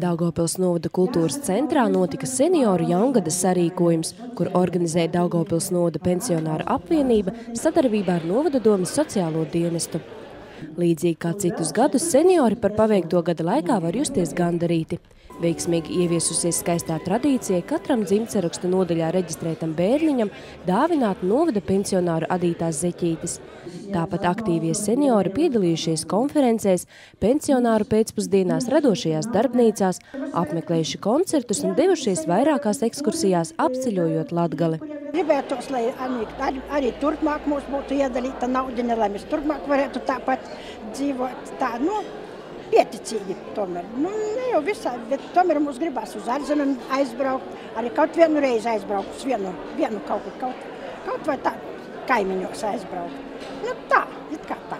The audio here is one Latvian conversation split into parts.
Daugavpils novada kultūras centrā notika senioru jaungada sarīkojums, kur organizēja Daugavpils novada pensionāru apvienība sadarbībā ar novada domes sociālo dienestu. Līdzīgi kā citus gadus, seniori par paveikto gada laikā var justies gandarīti. Veiksmīgi ieviesusies skaistā tradīcija katram dzimtsarakstu nodaļā reģistrētam bērniņam dāvināt novada pensionāru adītās zeķītes. Tāpat aktīvie seniori piedalījušies konferencēs, pensionāru pēcpusdienās, radošajās darbnīcās, apmeklējuši koncertus un devušies vairākās ekskursijās apceļojot Latgali. Gribētos, lai arī turpmāk mums būtu iedalīta naudiņa, lai mēs turpmāk varētu tāpat dzīvot tā, pieticīgi tomēr. Ne jau visā, bet tomēr mums gribās uz ārzemēm aizbraukt, arī kaut vienu reizi aizbraukt uz vienu kaut vai tā kaimiņos aizbraukt. Tā, it kā tā.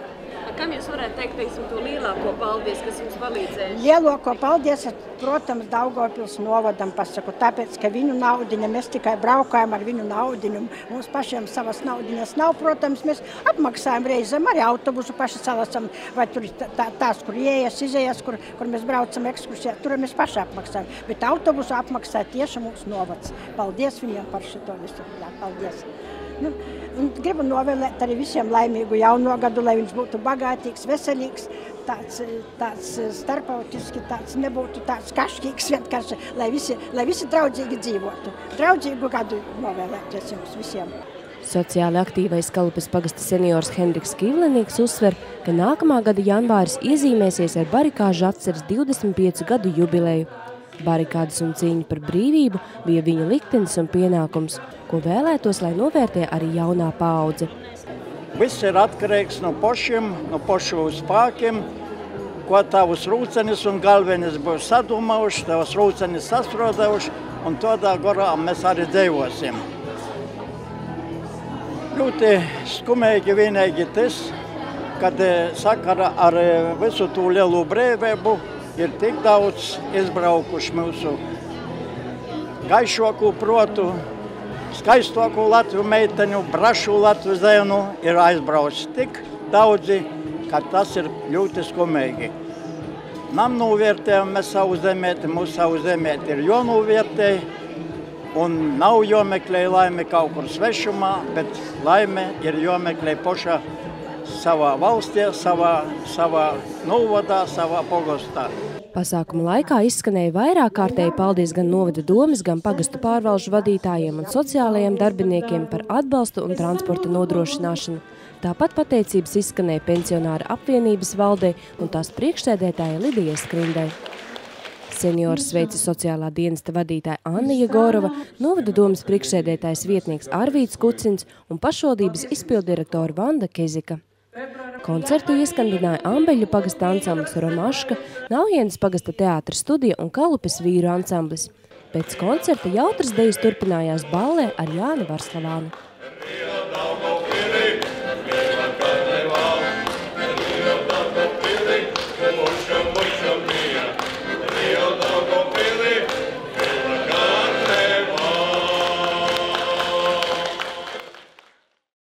Kam jūs varētu teikt, teiksim, to lielāko paldies, kas jums palīdzēja? Lielāko paldies, protams, Daugavpils novadam pasaku, tāpēc, ka viņu naudiņa, mēs tikai braukājam ar viņu naudiņu, mums pašiem savas naudiņas nav, protams, mēs apmaksājam reizēm arī autobusu paši salasam, vai tur tās, kur izējas, kur mēs braucam ekskursijā, tur mēs paši apmaksājam, bet autobusu apmaksāja tieši mūsu novads. Paldies viņiem par šito visu, jā, paldies. Gribu novēlēt arī visiem laimīgu jauno gadu, lai viņš būtu bagātīgs, veselīgs, tāds starptautiski, nebūtu tāds kašķīgs vienkārši, lai visi draudzīgi dzīvotu. Draudzīgu gadu novēlēties jums visiem. Sociāli aktīvais Kalupes pagasta seniors Henriks Kīvlenīgs uzsver, ka nākamā gada janvāris iezīmēsies ar barikāžu atceres 25 gadu jubileju. Barikādas un cīņa par brīvību bija viņa liktenis un pienākums, ko vēlētos, lai novērtē arī jaunā paudze. Viss ir atkarīgs no pašiem, no pašu spēkiem, ko tavus rūcenis un galvenis būs sadomājuši, tavus rūcenis sastrodājuši, un tādā garā mēs arī dzīvosim. Ļoti skumīgi vienīgi tas, kad sakarā ar visu tū lielu brīvību ir tik daudz izbraukuši mūsu gaišāku protu, skaistāku Latviju meiteņu, brašu Latviju zēnu ir aizbraucis tik daudzi, ka tas ir ļoti skumīgi. Nam novērtējam mēs savu zemēti, mūsu savu zemēti ir jānovērtē, un nav jāmeklē laime kaut kur svešumā, bet laime ir jāmeklē pašā savā valstī, savā novadā, savā pogastā. Pasākuma laikā izskanēja vairāk kārtēji paldies gan novada domes, gan pagastu pārvalžu vadītājiem un sociālajiem darbiniekiem par atbalstu un transporta nodrošināšanu. Tāpat pateicības izskanēja pensionāra apvienības valdei un tās priekšsēdētāja Lidijai Skrindai. Seniors sveica sociālā dienesta vadītāja Anna Jegorova, novada domes priekšsēdētājs vietnieks Arvīts Kucins un pašvaldības izpildirektora Vanda Kezika. Koncertu ieskandināja Ambeļu pagasta ansamblis Romaška, Naujienas pagasta teātra studija un Kalupes vīru ansamblis. Pēc koncerta jautras dejas turpinājās ballē ar Jāni Varslavānu.